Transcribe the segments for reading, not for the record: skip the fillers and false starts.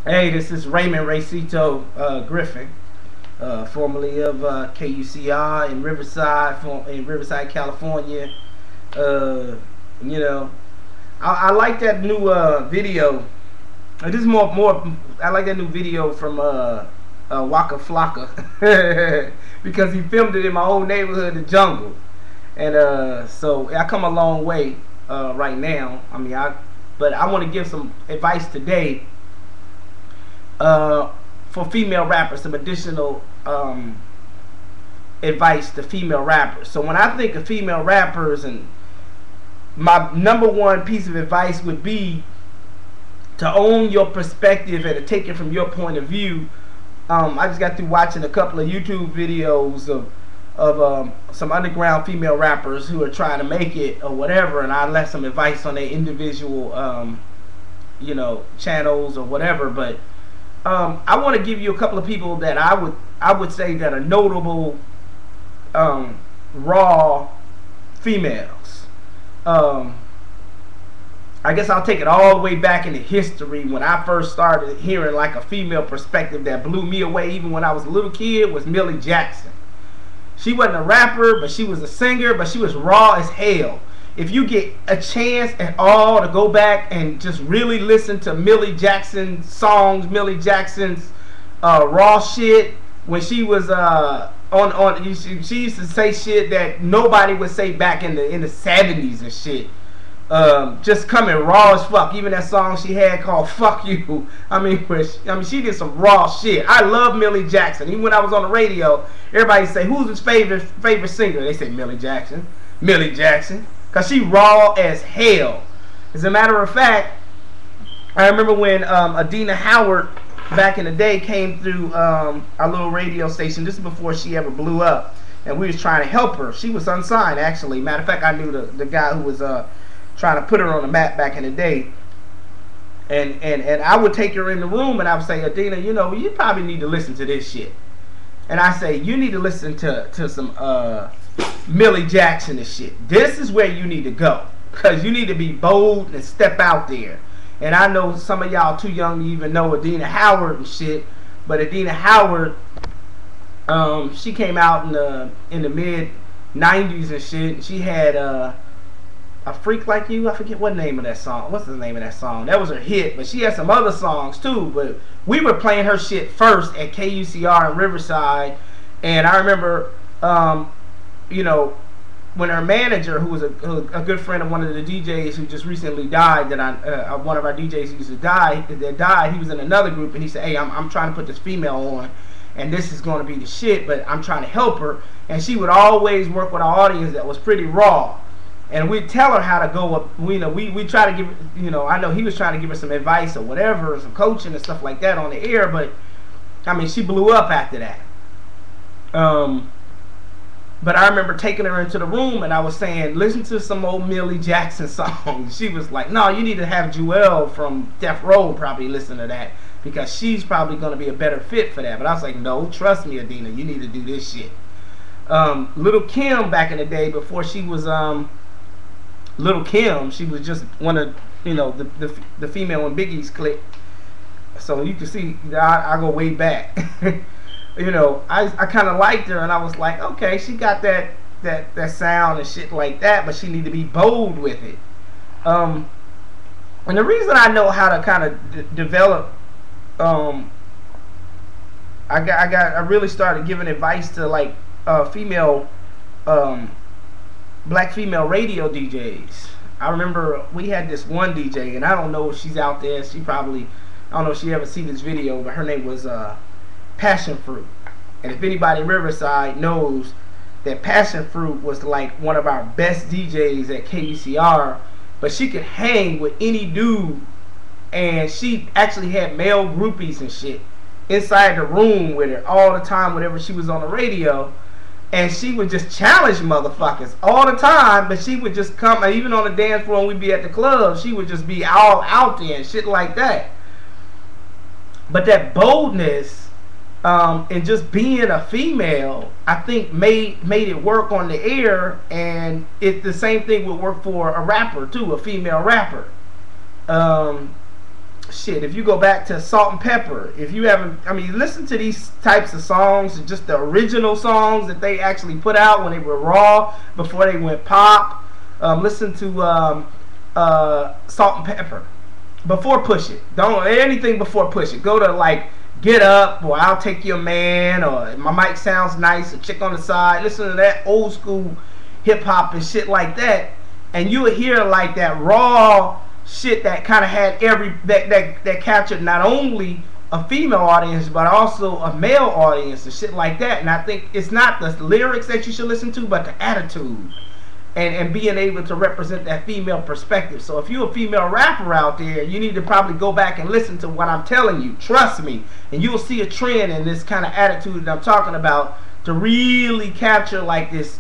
Hey, this is Raymond Raycito Griffin, formerly of KUCR in Riverside, California. Uh, you know, I like that new video. This is more. I like that new video from Waka Flocka because he filmed it in my own neighborhood, the jungle, and so I come a long way right now. But I want to give some advice today. For female rappers, some additional advice to female rappers. So when I think of female rappers, and my number one piece of advice would be to own your perspective and to take it from your point of view. I just got through watching a couple of YouTube videos of some underground female rappers who are trying to make it or whatever, and I left some advice on their individual channels or whatever. But I want to give you a couple of people that I would say that are notable raw females. I guess I'll take it all the way back into history. When I first started hearing like a female perspective that blew me away, even when I was a little kid, was Millie Jackson. She wasn't a rapper, but she was a singer, but she was raw as hell. If you get a chance at all to go back and just really listen to Millie Jackson's songs, Millie Jackson's raw shit, when she was she used to say shit that nobody would say back in the 70s and shit. Just coming raw as fuck. Even that song she had called "Fuck You." She did some raw shit. I love Millie Jackson. Even when I was on the radio, everybody say, "Who's his favorite singer?" They say Millie Jackson. Millie Jackson. Because she raw as hell. As a matter of fact, I remember when Adina Howard back in the day came through our little radio station. This is before she ever blew up, and we was trying to help her. She was unsigned, actually. Matter of fact, I knew the guy who was trying to put her on the map back in the day. And I would take her in the room and I would say, Adina, you probably need to listen to this shit. And I say, you need to listen to some Millie Jackson and shit. This is where you need to go, because you need to be bold and step out there. And I know some of y'all too young to even know Adina Howard and shit, but Adina Howard, she came out in the mid 90s and shit, and she had A Freak Like You. I forget what name of that song. What's the name of that song? That was her hit, but she had some other songs too. But we were playing her shit first at KUCR in Riverside, and I remember when her manager, who was a good friend of one of the DJs who just recently died, that one of our DJs who used to that died, he was in another group, and he said, hey, I'm trying to put this female on, and this is going to be the shit, but I'm trying to help her. And she would always work with our audience that was pretty raw, and we'd tell her how to go up. We try to give, I know he was trying to give her some advice or whatever, some coaching and stuff like that on the air, but she blew up after that. But I remember taking her into the room and I was saying, listen to some old Millie Jackson songs. She was like, no, you need to have Jewel from Death Row probably listen to that, because she's probably going to be a better fit for that. But I was like, no, trust me, Adina, you need to do this shit. Little Kim back in the day, before she was Little Kim, she was just one of the female in Biggie's clique. So you can see I go way back. I kind of liked her, and I was like, okay, she got that sound and shit like that, but she need to be bold with it. And the reason I know how to kind of develop, I really started giving advice to like female, black female radio DJs. I remember we had this one DJ, and I don't know if she's out there. I don't know if she ever seen this video, but her name was Passion Fruit. And if anybody in Riverside knows that Passion Fruit was like one of our best DJs at KUCR, but she could hang with any dude, and she actually had male groupies and shit inside the room with her all the time whenever she was on the radio, and she would just challenge motherfuckers all the time. But she would just come, even on the dance floor when we'd be at the club, she would just be all out there and shit like that. But that boldness and just being a female, I think made it work on the air, and the same thing would work for a rapper too, a female rapper. shit, if you go back to Salt and Pepper, if you haven't, I mean, listen to these types of songs, just the original songs that they actually put out when they were raw, before they went pop. Listen to Salt and Pepper before Push It. Don't anything before Push It. Go to like Get Up, or I'll Take Your Man, or My Mic Sounds Nice, or Chick on the Side. Listen to that old school hip hop and shit like that, and you would hear like that raw shit that kind of had that captured not only a female audience but also a male audience and shit like that. And I think it's not the lyrics that you should listen to, but the attitude and being able to represent that female perspective. So if you're a female rapper out there, you need to probably go back and listen to what I'm telling you. Trust me, and you'll see a trend in this kind of attitude that I'm talking about, to really capture like this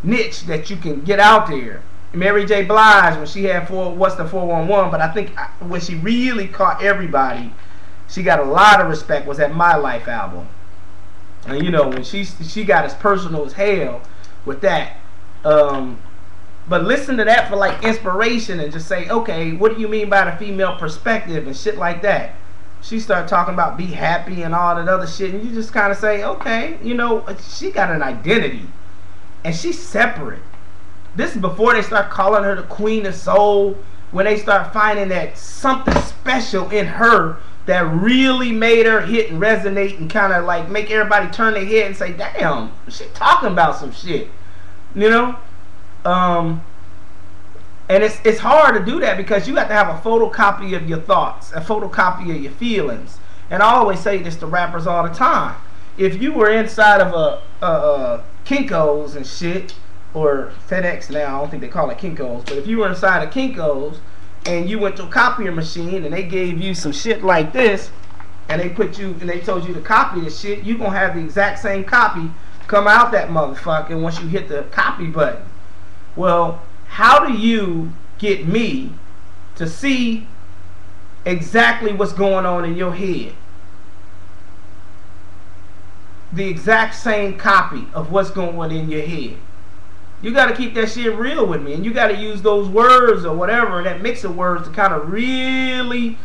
niche that you can get out there. Mary J. Blige, when she had What's the 411, but I think when she really caught everybody, she got a lot of respect, was that My Life album. And you know, when she got as personal as hell with that. But listen to that for like inspiration, and just say, okay, what do you mean by the female perspective and shit like that. She started talking about be happy and all that other shit, and you just kind of say, okay, you know, she got an identity, and she's separate. This is before they start calling her the Queen of Soul, when they start finding that something special in her that really made her hit and resonate and kind of like make everybody turn their head and say, damn, she talking about some shit, you know? And it's hard to do that, because you have to have a photocopy of your thoughts, a photocopy of your feelings. And I always say this to rappers all the time. If you were inside of a Kinko's and shit, or FedEx now, I don't think they call it Kinko's, but if you were inside of Kinko's and you went to a copier machine and they gave you some shit like this, and they told you to copy this shit, you gonna have the exact same copy come out that motherfucker once you hit the copy button. Well, how do you get me to see exactly what's going on in your head? The exact same copy of what's going on in your head. You got to keep that shit real with me, and you got to use those words or whatever, that mix of words, to kind of really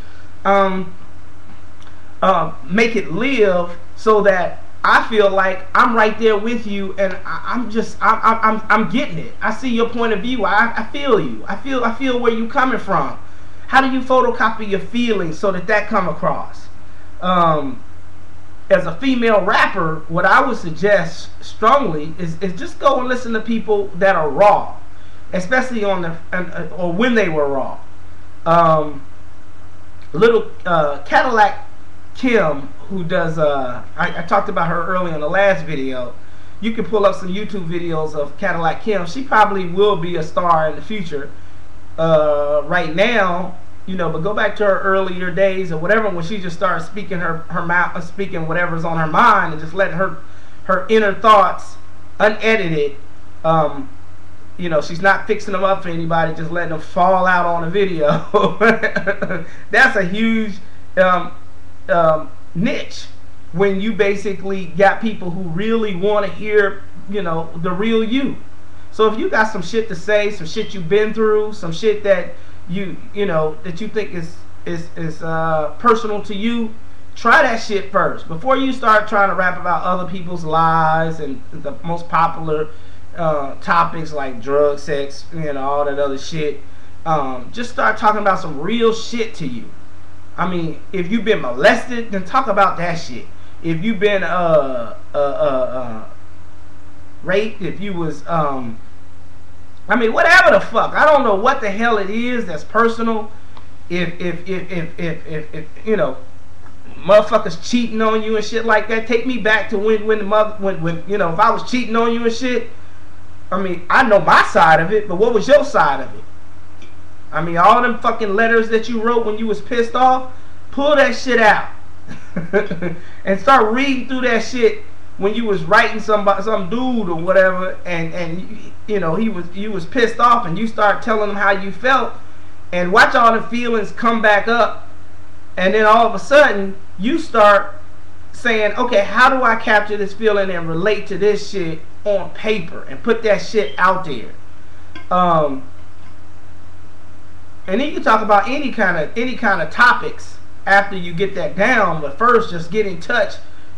make it live, so that I feel like I'm right there with you, and I'm getting it. I see your point of view. I feel you. I feel where you coming from. How do you photocopy your feelings so that come across? As a female rapper, what I would suggest strongly is just go and listen to people that are raw, especially on or when they were raw. Little Cadillac Kim, who does I talked about her earlier in the last video. You can pull up some YouTube videos of Cadillac Kim. She probably will be a star in the future. Right now, you know, but go back to her earlier days or whatever, when she just started speaking her mouth, speaking whatever's on her mind, and just letting her inner thoughts unedited. You know, she's not fixing them up for anybody, just letting them fall out on a video. That's a huge niche, when you basically got people who really want to hear, you know, the real you. So if you got some shit to say, some shit you've been through, some shit that you know that you think is personal to you, try that shit first before you start trying to rap about other people's lives and the most popular topics like drug, sex, you know, all that other shit. Just start talking about some real shit to you. I mean, if you've been molested, then talk about that shit. If you've been raped, if you was I mean, whatever the fuck. I don't know what the hell it is that's personal. If you know, motherfuckers cheating on you and shit like that, take me back to when you know, if I was cheating on you and shit. I mean, I know my side of it, but what was your side of it? I mean, all them fucking letters that you wrote when you was pissed off, pull that shit out and start reading through that shit when you was writing some dude or whatever, and you know, you was pissed off, and you start telling him how you felt, and watch all the feelings come back up, and then all of a sudden you start saying, okay, how do I capture this feeling and relate to this shit on paper and put that shit out there? And then you can talk about any kind of topics after you get that down. But first, just get in touch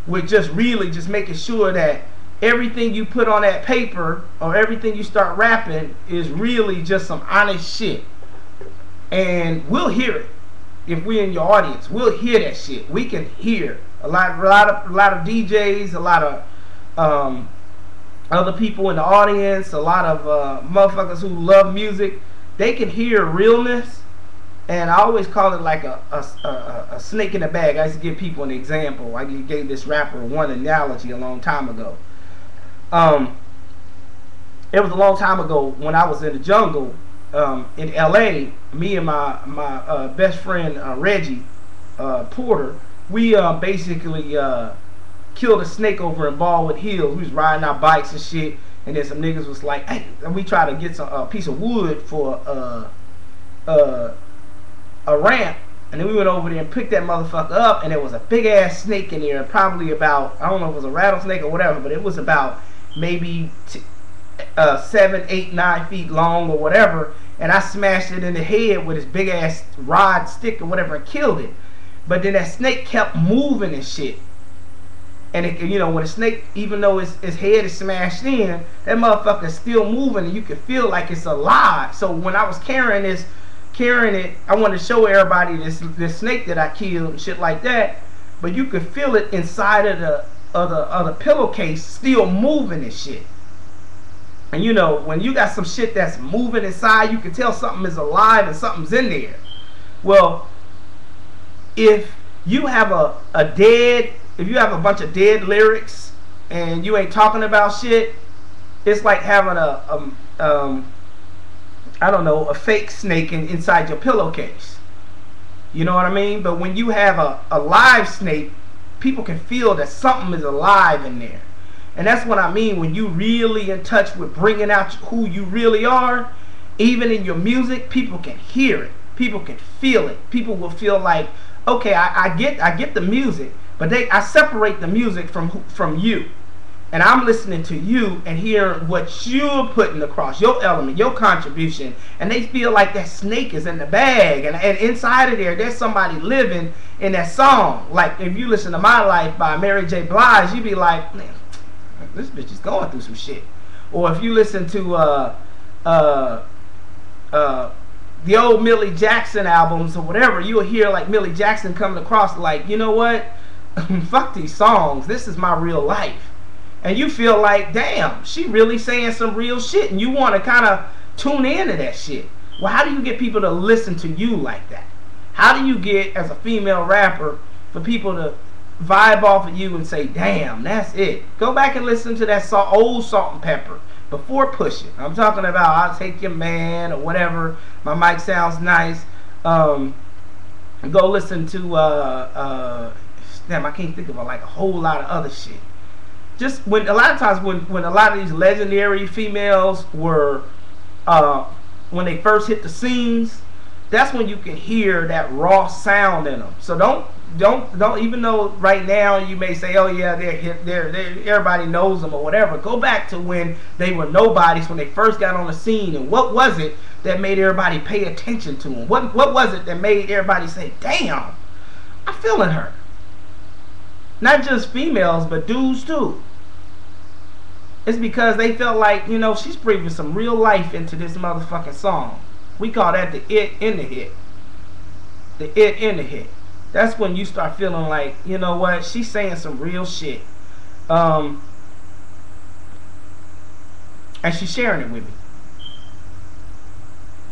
with just really just making sure that everything you put on that paper or everything you start rapping is really just some honest shit. And we'll hear it. If we're in your audience, we'll hear that shit. We can hear a lot of DJs, a lot of other people in the audience, a lot of motherfuckers who love music. They can hear realness, and I always call it like a snake in a bag. I used to give people an example. I gave this rapper one analogy a long time ago. It was a long time ago when I was in the jungle in LA. Me and my best friend Reggie Porter, we basically killed a snake over in Baldwin Hills. We was riding our bikes and shit, and then some niggas was like, hey, and we tried to get a piece of wood for a ramp, and then we went over there and picked that motherfucker up, and there was a big ass snake in there, probably about, I don't know if it was a rattlesnake or whatever, but it was about maybe 7, 8, 9 feet long or whatever, and I smashed it in the head with this big ass rod stick or whatever and killed it. But then that snake kept moving and shit. And it, you know, when a snake, even though its head is smashed in, that motherfucker is still moving, and you can feel like it's alive. So when I was carrying it, I wanted to show everybody this snake that I killed and shit like that. But you could feel it inside of the pillowcase, still moving and shit. And you know, when you got some shit that's moving inside, you can tell something is alive and something's in there. Well, if you have if you have a bunch of dead lyrics and you ain't talking about shit, it's like having I don't know, a fake snake inside your pillowcase. You know what I mean? But when you have a live snake, people can feel that something is alive in there. And that's what I mean when you really in touch with bringing out who you really are. Even in your music, people can hear it. People can feel it. People will feel like, okay, I get the music, but I separate the music from you. And I'm listening to you and hearing what you're putting across, your element, your contribution. And they feel like that snake is in the bag. And inside of there's somebody living in that song. Like if you listen to My Life by Mary J. Blige, you be like, man, this bitch is going through some shit. Or if you listen to the old Millie Jackson albums or whatever, you'll hear like Millie Jackson coming across like, you know what? Fuck these songs. This is my real life. And you feel like, damn, she really saying some real shit, and you want to kind of tune into that shit. Well, how do you get people to listen to you like that? How do you get, as a female rapper, for people to vibe off of you and say, damn, that's it? Go back and listen to that old Salt and Pepper before Push It. I'm talking about I'll Take Your Man or whatever. My mic sounds nice. Go listen to damn, I can't think of like a whole lot of other shit. Just when a lot of times when a lot of these legendary females were when they first hit the scenes, that's when you can hear that raw sound in them. So don't even though right now you may say, oh yeah, they're everybody knows them or whatever. Go back to when they were nobodies, when they first got on the scene, and what was it that made everybody pay attention to them? What was it that made everybody say, damn, I'm feeling her? Not just females, but dudes too. It's because they felt like, you know, she's breathing some real life into this motherfucking song. We call that the it in the hit. The it in the hit. That's when you start feeling like, you know what, she's saying some real shit. And she's sharing it with me.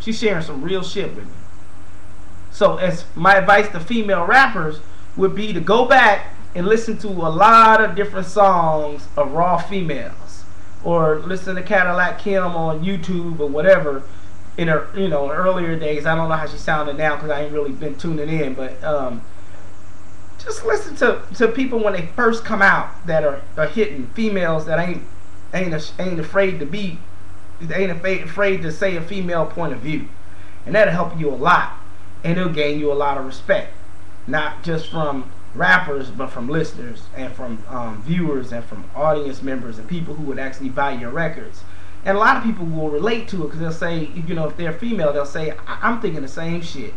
She's sharing some real shit with me. So as my advice to female rappers would be to go back and listen to a lot of different songs of raw females. Or listen to Cadillac Kim on YouTube or whatever in her, you know, in earlier days. I don't know how she sounded now because I ain't really been tuning in, but just listen to people when they first come out that are hitting, females that ain't afraid to be, ain't afraid to say a female point of view, and that'll help you a lot, and it'll gain you a lot of respect, not just from rappers, but from listeners and from viewers and from audience members and people who would actually buy your records. And a lot of people will relate to it because they'll say, you know, if they're female, they'll say, I'm thinking the same shit.